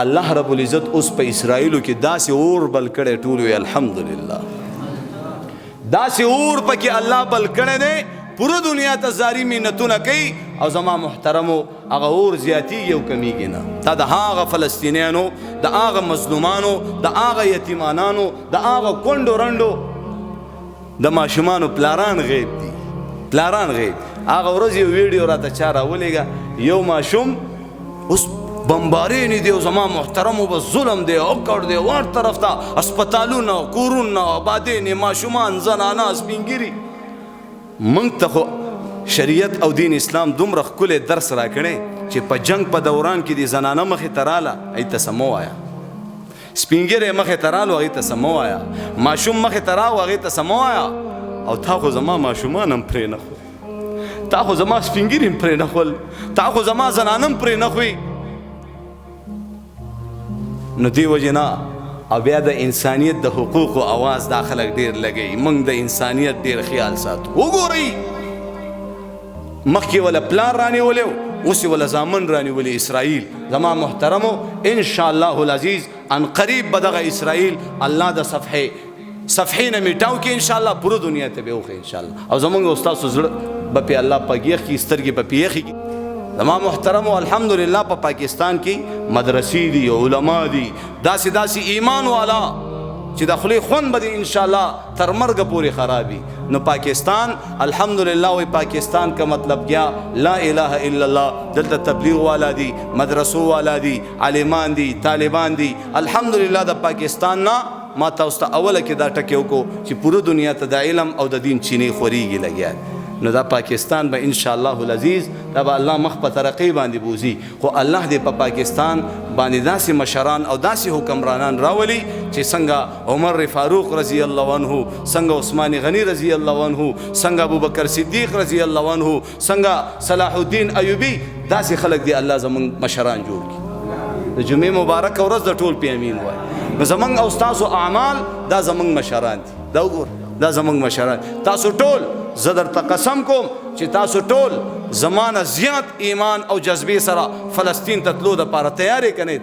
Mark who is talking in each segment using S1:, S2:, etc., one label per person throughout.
S1: الله رب العزت اوس په اسرائیلو کې داسې اور بل کړی ټول وی الحمدلله داسې اور پکې الله بل کړی دی پوره دنیا ته زاری منتونه کوي او زما محترمو هغه اور زیاتیږي او کمیږي نه دا د هغه فلسطینیانو د هغه مظلومانو د هغه یتیمانانو د هغه کونډو رنډو د ماشومانو پلاران غیب دي پلاران غیب هغه ورځ یو ویډیو راته چا راولېږه یو ماشوم اوس بمبارین دی او زما محترمو به ظلم دی او کړ دی ور طرف ته هسپتالونه کورونه آبادین ماشومان زنانه سپینګری منږ ته خو شریعت او دین اسلام دومره ښکلی درس راکړی چې په جنگ په دوران کې د زنانه مخې ته راله هغې ته څه مه وایه سپینګری مخې ته رالو هغې ته څه مه وایه ماشوم مخې ته راو هغې ته څه مه وایه او تا خو زما ماشومان هم پرې نه خول تا خو زما سپینګري هم پرې نه خول تا خو زما زنانه هم پرې نه خوي نو دی وجې نه او بیا د انسانیت د حقوقو اواز دا خلک ډېر لګوي موږ د انسانیت ډېر خیال ساتو وګورئ مخکې وله پلار رانیولی اوس یې وله زامن رانیولي اسرائیل زما محترمو انشاءالله العزیز ان قریب به دغه اسرائیل الله د صفحې نه میټاو کې انشاءالله پوره دنیا ته به وښي انشاءالله او زموږ او ستاسو زړه به پې الله پګیخ کړي سترګې به پې یخې کړي زما محترمو الحمدلله په پاکستان کې مدرسې دي علما دي داسې ایمان والا چې د خولې خوند به دي انشاءالله تر مرګه پورې خرابي نو پاکستان الحمدلله وی پاکستان کا مطلب کیا لا الہ الا اللہ دلته تبلیغ والا دي مدرسو والا دي عالمان دي طالبان دي الحمدلله د پاکستان نه ما تاسو ته اوله کې دا ټکی وکړو چې پوره دنیا ته د علم او د دین چینې خورېږي لګیا نو دا پاکستان به انشاءالله العزیز دا به الله مخ په ترقی باندې بوزي خو الله دې په پاکستان باندې داسې مشران او داسې حکمرانان راولي چې څنګه عمر فاروق رضی الله عنه څنګه عثمان غنی رضی الله عنه څنګه ابوبکر صدیق رضی الله عنه څنګه صلاح الدین ایوبی داسې خلک دې الله زمونږ مشران جوړ کړي د جمعې مبارکه ورځ د ټول پې امین وایي نو زمونږ او ستاسو اعمال دا زمونږ مشران دي دا وګور دا زمونږ مشران تاسو ټول زه درته قسم کوم چې تاسو ټول زمانه زیات ایمان او جذبې سره فلسطین ته تلو دپاره تیار یې که نه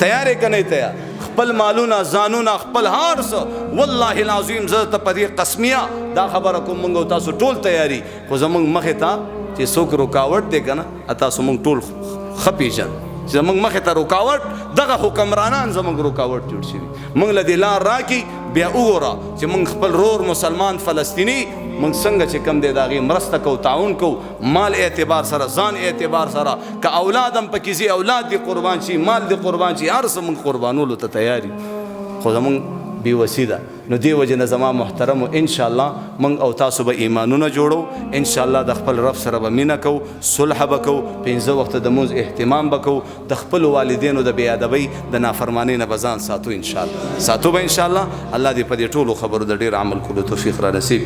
S1: تیار یې که نه تیار خپل مالونه ځانونه خپل هر څه والله العظیم زه ته په دې قسمیه دا خبره کوم موږ او تاسو ټول تیاري خو زموږ مخې ته چې څوک رکاوټ دی که نه تاسو موږ ټول ښه پېژن چې زموږ مخې ته رکاوټ دغه حکمرانان زموږ رکاوټ جوړ شوي موږ له دې لار راکړي بیا وګوره چې موږ خپل رور مسلمان فلسطیني موږ څنګه چې کم دی د هغې مرسته کوو تعاون کوو مال اعتبار سره ځان اعتبار سره که اولاد هم پکې ځي اولاد دې قربان شي مال دې قربان شي هر څه موږ قربانولو ته تیار یو خو زموږ بېوسي ده نو دې وجې نه زما محترمو انشاءالله موږ او تاسو به ایمانونه جوړو انشاءالله د خپل رب سره به مینه کوو صلح به کوو 5 وخته د مونځ اهتمام به کوو د خپلو والدینو د بې ادبۍ د نافرمانۍ نه به ځان ساتو انشاءالله ساتو به انشاءالله الله دې په دې ټولو خبرو د ډېر عمل کولو توفیق را نصیب